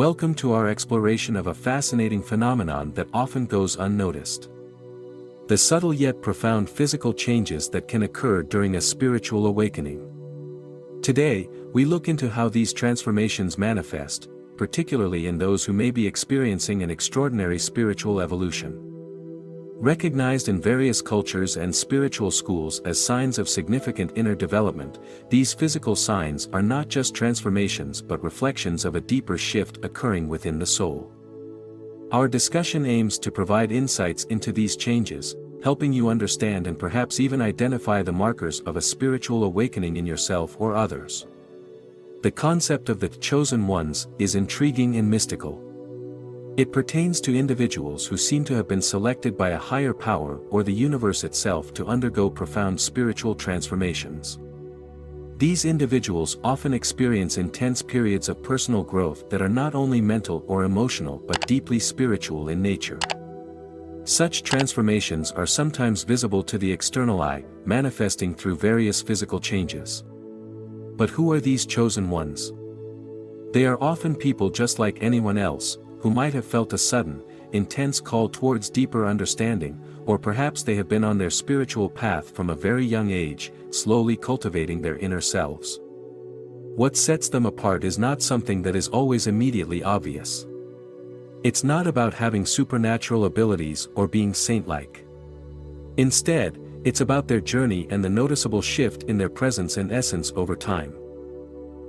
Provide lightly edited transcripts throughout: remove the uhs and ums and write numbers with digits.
Welcome to our exploration of a fascinating phenomenon that often goes unnoticed. The subtle yet profound physical changes that can occur during a spiritual awakening. Today, we look into how these transformations manifest, particularly in those who may be experiencing an extraordinary spiritual evolution. Recognized in various cultures and spiritual schools as signs of significant inner development, these physical signs are not just transformations but reflections of a deeper shift occurring within the soul. Our discussion aims to provide insights into these changes, helping you understand and perhaps even identify the markers of a spiritual awakening in yourself or others. The concept of the chosen ones is intriguing and mystical. It pertains to individuals who seem to have been selected by a higher power or the universe itself to undergo profound spiritual transformations. These individuals often experience intense periods of personal growth that are not only mental or emotional but deeply spiritual in nature. Such transformations are sometimes visible to the external eye, manifesting through various physical changes. But who are these chosen ones? They are often people just like anyone else, who might have felt a sudden, intense call towards deeper understanding, or perhaps they have been on their spiritual path from a very young age, slowly cultivating their inner selves. What sets them apart is not something that is always immediately obvious. It's not about having supernatural abilities or being saint-like. Instead, it's about their journey and the noticeable shift in their presence and essence over time.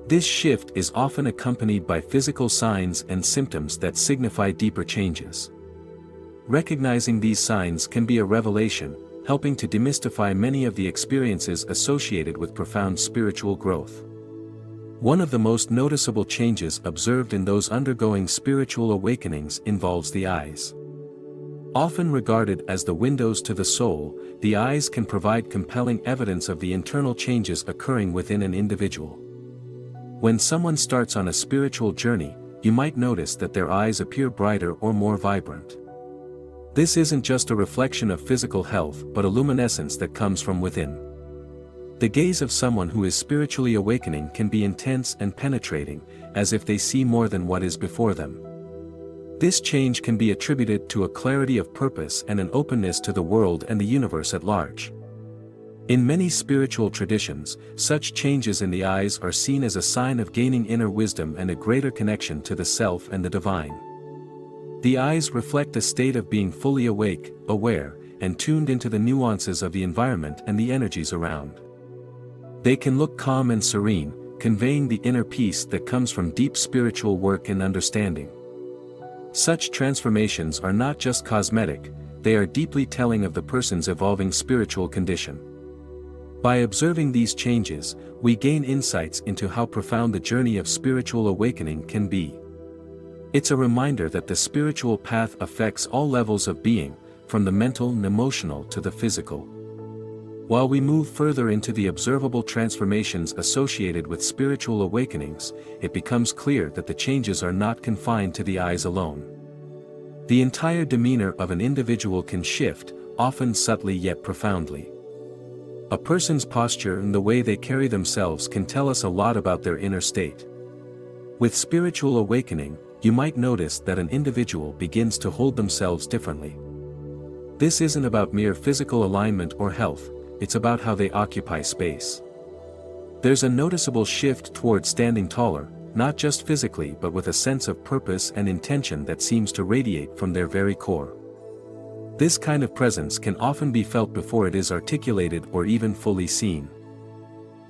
This shift is often accompanied by physical signs and symptoms that signify deeper changes. Recognizing these signs can be a revelation, helping to demystify many of the experiences associated with profound spiritual growth. One of the most noticeable changes observed in those undergoing spiritual awakenings involves the eyes. Often regarded as the windows to the soul, the eyes can provide compelling evidence of the internal changes occurring within an individual. When someone starts on a spiritual journey, you might notice that their eyes appear brighter or more vibrant. This isn't just a reflection of physical health but a luminescence that comes from within. The gaze of someone who is spiritually awakening can be intense and penetrating, as if they see more than what is before them. This change can be attributed to a clarity of purpose and an openness to the world and the universe at large. In many spiritual traditions, such changes in the eyes are seen as a sign of gaining inner wisdom and a greater connection to the self and the divine. The eyes reflect a state of being fully awake, aware, and tuned into the nuances of the environment and the energies around. They can look calm and serene, conveying the inner peace that comes from deep spiritual work and understanding. Such transformations are not just cosmetic, they are deeply telling of the person's evolving spiritual condition. By observing these changes, we gain insights into how profound the journey of spiritual awakening can be. It's a reminder that the spiritual path affects all levels of being, from the mental and emotional to the physical. While we move further into the observable transformations associated with spiritual awakenings, it becomes clear that the changes are not confined to the eyes alone. The entire demeanor of an individual can shift, often subtly yet profoundly. A person's posture and the way they carry themselves can tell us a lot about their inner state. With spiritual awakening, you might notice that an individual begins to hold themselves differently. This isn't about mere physical alignment or health, it's about how they occupy space. There's a noticeable shift toward standing taller, not just physically but with a sense of purpose and intention that seems to radiate from their very core. This kind of presence can often be felt before it is articulated or even fully seen.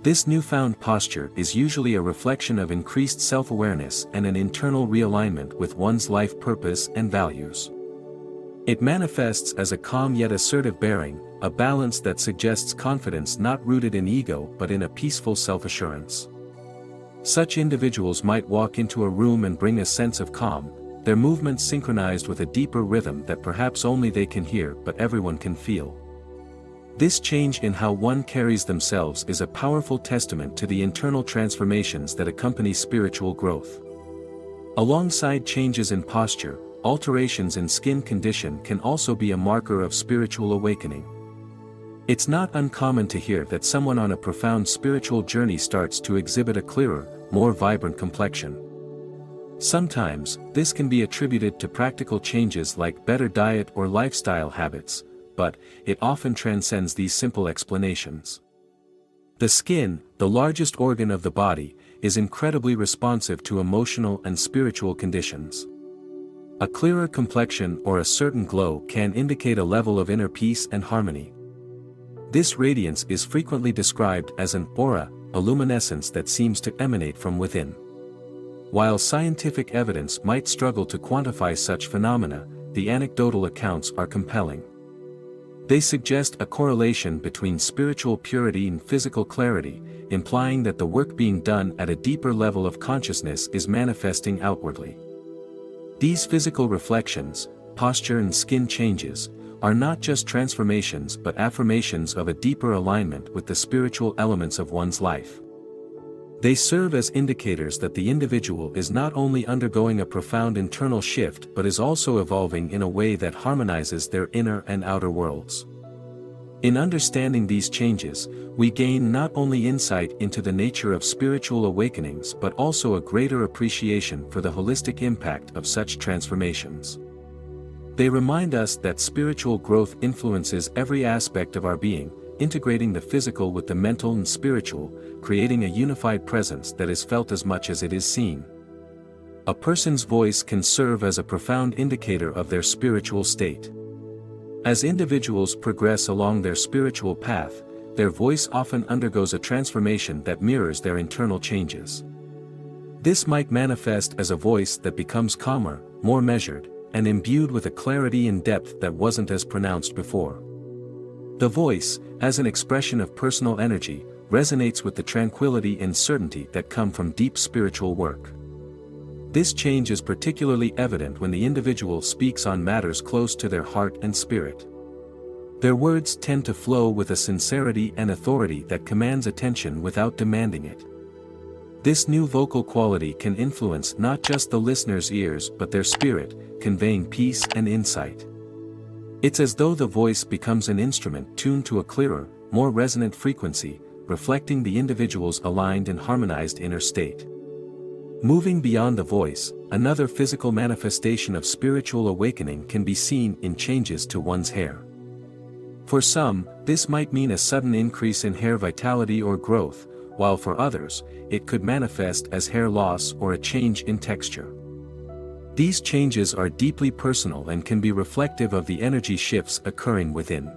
This newfound posture is usually a reflection of increased self-awareness and an internal realignment with one's life purpose and values. It manifests as a calm yet assertive bearing, a balance that suggests confidence not rooted in ego but in a peaceful self-assurance. Such individuals might walk into a room and bring a sense of calm, their movements synchronized with a deeper rhythm that perhaps only they can hear but everyone can feel. This change in how one carries themselves is a powerful testament to the internal transformations that accompany spiritual growth. Alongside changes in posture, alterations in skin condition can also be a marker of spiritual awakening. It's not uncommon to hear that someone on a profound spiritual journey starts to exhibit a clearer, more vibrant complexion. Sometimes, this can be attributed to practical changes like better diet or lifestyle habits, but it often transcends these simple explanations. The skin, the largest organ of the body, is incredibly responsive to emotional and spiritual conditions. A clearer complexion or a certain glow can indicate a level of inner peace and harmony. This radiance is frequently described as an aura, a luminescence that seems to emanate from within. While scientific evidence might struggle to quantify such phenomena, the anecdotal accounts are compelling. They suggest a correlation between spiritual purity and physical clarity, implying that the work being done at a deeper level of consciousness is manifesting outwardly. These physical reflections, posture and skin changes, are not just transformations but affirmations of a deeper alignment with the spiritual elements of one's life. They serve as indicators that the individual is not only undergoing a profound internal shift but is also evolving in a way that harmonizes their inner and outer worlds. In understanding these changes, we gain not only insight into the nature of spiritual awakenings but also a greater appreciation for the holistic impact of such transformations. They remind us that spiritual growth influences every aspect of our being, integrating the physical with the mental and spiritual, creating a unified presence that is felt as much as it is seen. A person's voice can serve as a profound indicator of their spiritual state. As individuals progress along their spiritual path, their voice often undergoes a transformation that mirrors their internal changes. This might manifest as a voice that becomes calmer, more measured, and imbued with a clarity and depth that wasn't as pronounced before. The voice, as an expression of personal energy, resonates with the tranquility and certainty that come from deep spiritual work. This change is particularly evident when the individual speaks on matters close to their heart and spirit. Their words tend to flow with a sincerity and authority that commands attention without demanding it. This new vocal quality can influence not just the listener's ears but their spirit, conveying peace and insight. It's as though the voice becomes an instrument tuned to a clearer, more resonant frequency, reflecting the individual's aligned and harmonized inner state. Moving beyond the voice, another physical manifestation of spiritual awakening can be seen in changes to one's hair. For some, this might mean a sudden increase in hair vitality or growth, while for others, it could manifest as hair loss or a change in texture. These changes are deeply personal and can be reflective of the energy shifts occurring within.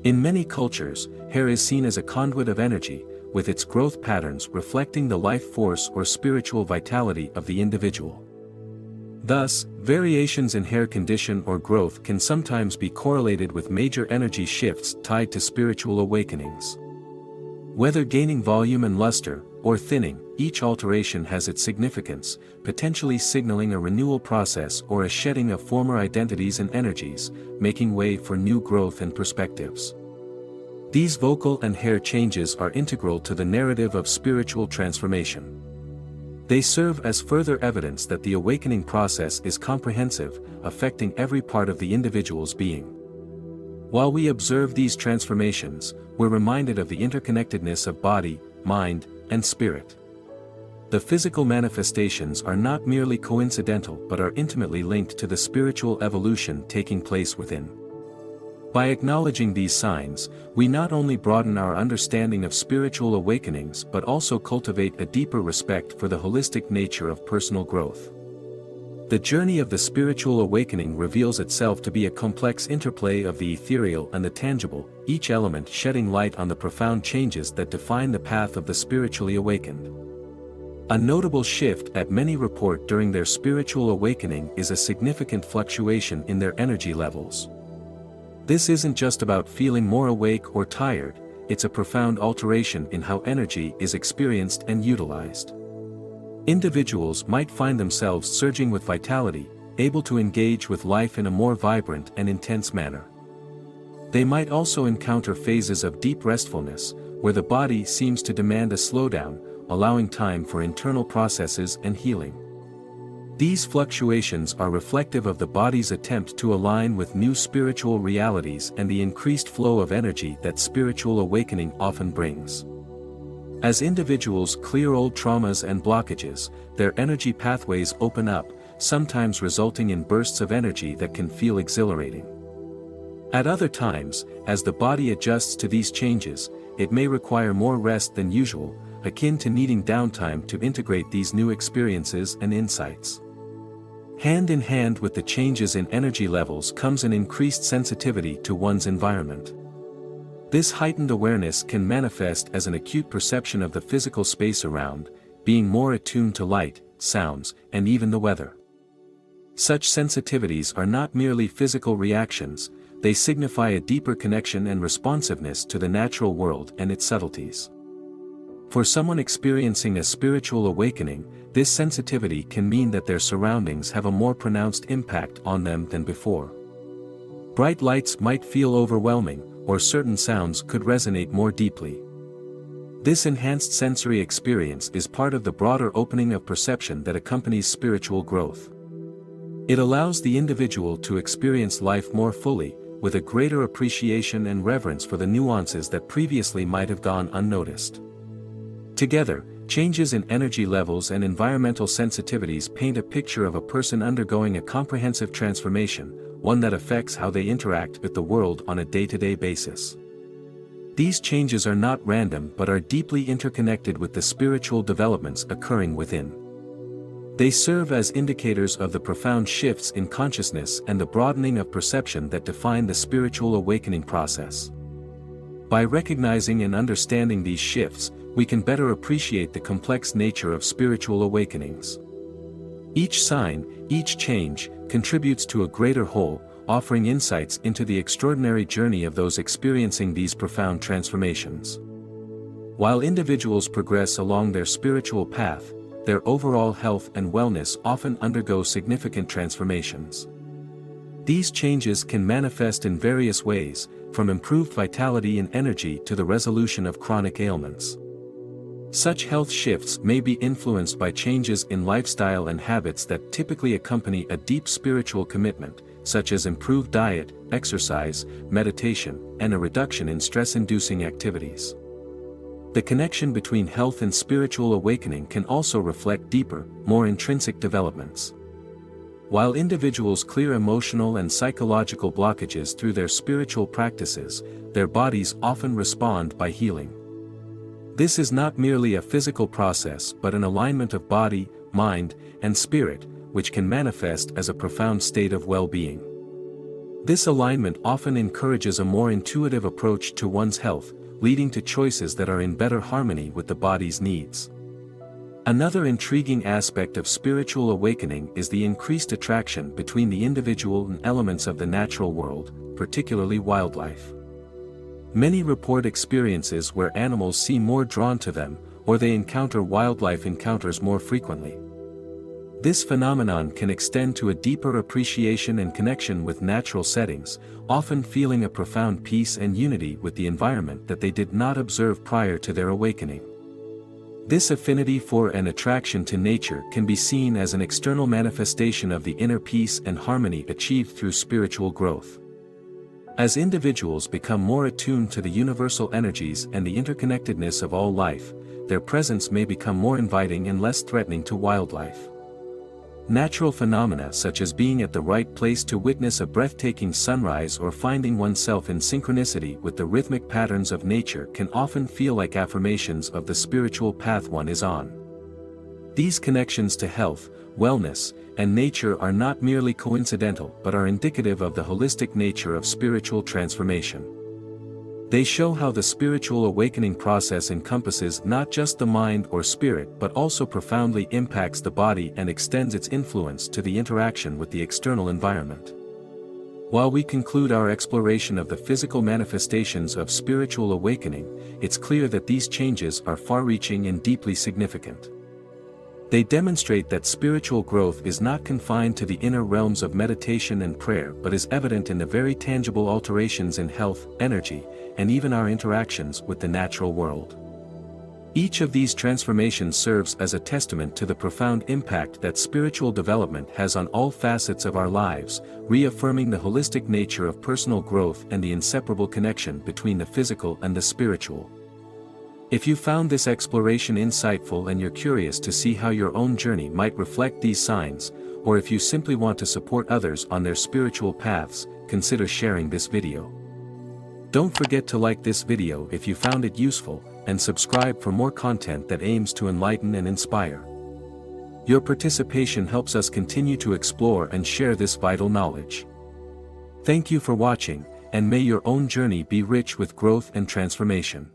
In many cultures, hair is seen as a conduit of energy, with its growth patterns reflecting the life force or spiritual vitality of the individual. Thus, variations in hair condition or growth can sometimes be correlated with major energy shifts tied to spiritual awakenings. Whether gaining volume and luster, or thinning, each alteration has its significance, potentially signaling a renewal process or a shedding of former identities and energies, making way for new growth and perspectives. These vocal and hair changes are integral to the narrative of spiritual transformation. They serve as further evidence that the awakening process is comprehensive, affecting every part of the individual's being. While we observe these transformations, we're reminded of the interconnectedness of body, mind, and spirit. The physical manifestations are not merely coincidental but are intimately linked to the spiritual evolution taking place within. By acknowledging these signs, we not only broaden our understanding of spiritual awakenings but also cultivate a deeper respect for the holistic nature of personal growth. The journey of the spiritual awakening reveals itself to be a complex interplay of the ethereal and the tangible, each element shedding light on the profound changes that define the path of the spiritually awakened. A notable shift that many report during their spiritual awakening is a significant fluctuation in their energy levels. This isn't just about feeling more awake or tired, it's a profound alteration in how energy is experienced and utilized. Individuals might find themselves surging with vitality, able to engage with life in a more vibrant and intense manner. They might also encounter phases of deep restfulness, where the body seems to demand a slowdown, allowing time for internal processes and healing. These fluctuations are reflective of the body's attempt to align with new spiritual realities and the increased flow of energy that spiritual awakening often brings. As individuals clear old traumas and blockages, their energy pathways open up, sometimes resulting in bursts of energy that can feel exhilarating. At other times, as the body adjusts to these changes, it may require more rest than usual, akin to needing downtime to integrate these new experiences and insights. Hand in hand with the changes in energy levels comes an increased sensitivity to one's environment. This heightened awareness can manifest as an acute perception of the physical space around, being more attuned to light, sounds, and even the weather. Such sensitivities are not merely physical reactions, they signify a deeper connection and responsiveness to the natural world and its subtleties. For someone experiencing a spiritual awakening, this sensitivity can mean that their surroundings have a more pronounced impact on them than before. Bright lights might feel overwhelming, or certain sounds could resonate more deeply. This enhanced sensory experience is part of the broader opening of perception that accompanies spiritual growth. It allows the individual to experience life more fully, with a greater appreciation and reverence for the nuances that previously might have gone unnoticed. Together, changes in energy levels and environmental sensitivities paint a picture of a person undergoing a comprehensive transformation, one that affects how they interact with the world on a day-to-day basis. These changes are not random but are deeply interconnected with the spiritual developments occurring within. They serve as indicators of the profound shifts in consciousness and the broadening of perception that define the spiritual awakening process. By recognizing and understanding these shifts, we can better appreciate the complex nature of spiritual awakenings. Each sign, each change, contributes to a greater whole, offering insights into the extraordinary journey of those experiencing these profound transformations. While individuals progress along their spiritual path, their overall health and wellness often undergo significant transformations. These changes can manifest in various ways, from improved vitality and energy to the resolution of chronic ailments. Such health shifts may be influenced by changes in lifestyle and habits that typically accompany a deep spiritual commitment, such as improved diet, exercise, meditation, and a reduction in stress-inducing activities. The connection between health and spiritual awakening can also reflect deeper, more intrinsic developments. While individuals clear emotional and psychological blockages through their spiritual practices, their bodies often respond by healing. This is not merely a physical process but an alignment of body, mind, and spirit, which can manifest as a profound state of well-being. This alignment often encourages a more intuitive approach to one's health, leading to choices that are in better harmony with the body's needs. Another intriguing aspect of spiritual awakening is the increased attraction between the individual and elements of the natural world, particularly wildlife. Many report experiences where animals seem more drawn to them, or they encounter wildlife encounters more frequently. This phenomenon can extend to a deeper appreciation and connection with natural settings, often feeling a profound peace and unity with the environment that they did not observe prior to their awakening. This affinity for and attraction to nature can be seen as an external manifestation of the inner peace and harmony achieved through spiritual growth. As individuals become more attuned to the universal energies and the interconnectedness of all life, their presence may become more inviting and less threatening to wildlife. Natural phenomena such as being at the right place to witness a breathtaking sunrise or finding oneself in synchronicity with the rhythmic patterns of nature can often feel like affirmations of the spiritual path one is on. These connections to health, wellness, and nature are not merely coincidental but are indicative of the holistic nature of spiritual transformation. They show how the spiritual awakening process encompasses not just the mind or spirit but also profoundly impacts the body and extends its influence to the interaction with the external environment. While we conclude our exploration of the physical manifestations of spiritual awakening, it's clear that these changes are far-reaching and deeply significant. They demonstrate that spiritual growth is not confined to the inner realms of meditation and prayer but is evident in the very tangible alterations in health, energy, and even our interactions with the natural world. Each of these transformations serves as a testament to the profound impact that spiritual development has on all facets of our lives, reaffirming the holistic nature of personal growth and the inseparable connection between the physical and the spiritual. If you found this exploration insightful and you're curious to see how your own journey might reflect these signs, or if you simply want to support others on their spiritual paths, consider sharing this video. Don't forget to like this video if you found it useful, and subscribe for more content that aims to enlighten and inspire. Your participation helps us continue to explore and share this vital knowledge. Thank you for watching, and may your own journey be rich with growth and transformation.